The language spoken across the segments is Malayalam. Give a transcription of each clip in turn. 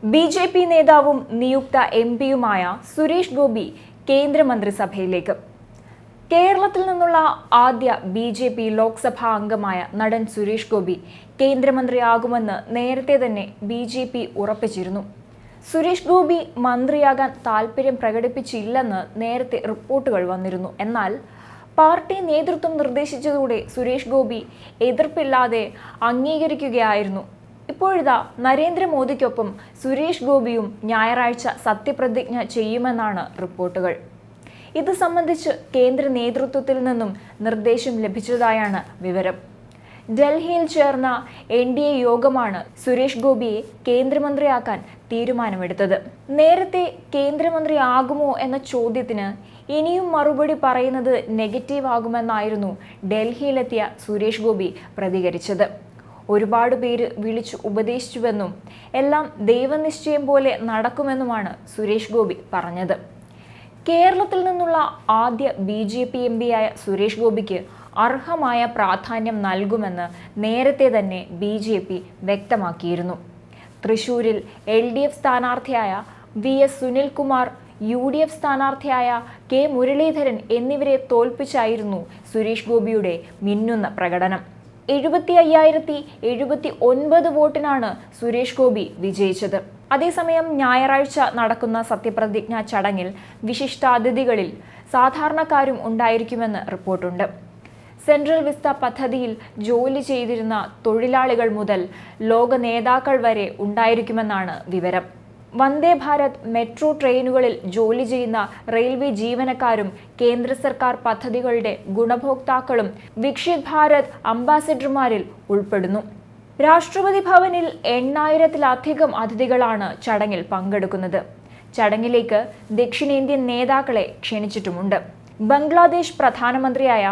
ബി.ജെ.പി. നേതാവും നിയുക്ത എം.പിയുമായ സുരേഷ് ഗോപി കേന്ദ്രമന്ത്രിസഭയിലേക്ക്. കേരളത്തിൽ നിന്നുള്ള ആദ്യ ബി.ജെ.പി. ലോക്സഭാ അംഗമായ നടൻ സുരേഷ് ഗോപി കേന്ദ്രമന്ത്രിയാകുമെന്ന് നേരത്തെ തന്നെ ബി.ജെ.പി. ഉറപ്പിച്ചിരുന്നു. സുരേഷ് ഗോപി മന്ത്രിയാകാൻ താൽപ്പര്യം പ്രകടിപ്പിച്ചില്ലെന്ന് നേരത്തെ റിപ്പോർട്ടുകൾ വന്നിരുന്നു. എന്നാൽ പാർട്ടി നേതൃത്വം നിർദ്ദേശിച്ചതോടെ സുരേഷ് ഗോപി എതിർപ്പില്ലാതെ അംഗീകരിക്കുകയായിരുന്നു. ഇപ്പോഴിതാ നരേന്ദ്രമോദിക്കൊപ്പം സുരേഷ് ഗോപിയും ഞായറാഴ്ച സത്യപ്രതിജ്ഞ ചെയ്യുമെന്നാണ് റിപ്പോർട്ടുകൾ. ഇത് സംബന്ധിച്ച് കേന്ദ്ര നേതൃത്വത്തിൽ നിന്നും നിർദ്ദേശം ലഭിച്ചതായാണ് വിവരം. ഡൽഹിയിൽ ചേർന്ന NDA യോഗമാണ് സുരേഷ് ഗോപിയെ കേന്ദ്രമന്ത്രിയാക്കാൻ തീരുമാനമെടുത്തത്. നേരത്തെ കേന്ദ്രമന്ത്രിയാകുമോ എന്ന ചോദ്യത്തിന് ഇനിയും മറുപടി പറയുന്നത് നെഗറ്റീവ് ആകുമെന്നായിരുന്നു ഡൽഹിയിലെത്തിയ സുരേഷ് ഗോപി പ്രതികരിച്ചത്. ഒരുപാട് പേര് വിളിച്ചു ഉപദേശിച്ചുവെന്നും എല്ലാം ദൈവനിശ്ചയം പോലെ നടക്കുമെന്നുമാണ് സുരേഷ് ഗോപി പറഞ്ഞത്. കേരളത്തിൽ നിന്നുള്ള ആദ്യ ബി.ജെ.പി. എം.പിയായ സുരേഷ് ഗോപിക്ക് അർഹമായ പ്രാധാന്യം നൽകുമെന്ന് നേരത്തെ തന്നെ ബി.ജെ.പി. വ്യക്തമാക്കിയിരുന്നു. തൃശൂരിൽ LDF സ്ഥാനാർത്ഥിയായ VS Sunilkumar, UDF സ്ഥാനാർത്ഥിയായ K Muraleedharan എന്നിവരെ തോൽപ്പിച്ചായിരുന്നു സുരേഷ് ഗോപിയുടെ മിന്നുന്ന പ്രകടനം. 75,079 വോട്ടിനാണ് സുരേഷ് ഗോപി വിജയിച്ചത്. അതേസമയം ഞായറാഴ്ച നടക്കുന്ന സത്യപ്രതിജ്ഞാ ചടങ്ങിൽ വിശിഷ്ടാതിഥികളിൽ സാധാരണക്കാരും ഉണ്ടായിരിക്കുമെന്ന് റിപ്പോർട്ടുണ്ട്. സെൻട്രൽ വിസ്ത പദ്ധതിയിൽ ജോലി ചെയ്തിരുന്ന തൊഴിലാളികൾ മുതൽ ലോക നേതാക്കൾ വരെ ഉണ്ടായിരിക്കുമെന്നാണ് വിവരം. വന്ദേ ഭാരത് മെട്രോ ട്രെയിനുകളിൽ ജോലി ചെയ്യുന്ന റെയിൽവേ ജീവനക്കാരും കേന്ദ്ര സർക്കാർ പദ്ധതികളുടെ ഗുണഭോക്താക്കളും വികസിത് ഭാരത് അംബാസിഡർമാരിൽ ഉൾപ്പെടുന്നു. രാഷ്ട്രപതി ഭവനിൽ 8000-ലധികം അതിഥികളാണ് ചടങ്ങിൽ പങ്കെടുക്കുന്നത്. ചടങ്ങിലേക്ക് ദക്ഷിണേന്ത്യൻ നേതാക്കളെ ക്ഷണിച്ചിട്ടുമുണ്ട്. ബംഗ്ലാദേശ് പ്രധാനമന്ത്രിയായ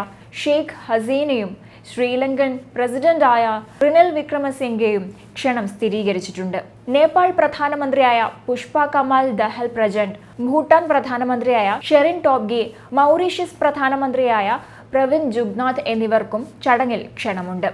ഷെയ്ഖ് ഹസീനയും ശ്രീലങ്കൻ പ്രസിഡന്റായ റിനിൽ വിക്രമസിംഗെയും ക്ഷണം സ്ഥിരീകരിച്ചിട്ടുണ്ട്. നേപ്പാൾ പ്രധാനമന്ത്രിയായ പുഷ്പ കമാൽ ദഹൽ പ്രചണ്ഡ്, ഭൂട്ടാൻ പ്രധാനമന്ത്രിയായ ഷെറിൻ ടോബ്ഗെ, മൗറീഷ്യസ് പ്രധാനമന്ത്രിയായ പ്രവിന്ദ് ജുഗ്നാഥ് എന്നിവർക്കും ചടങ്ങിൽ ക്ഷണമുണ്ട്.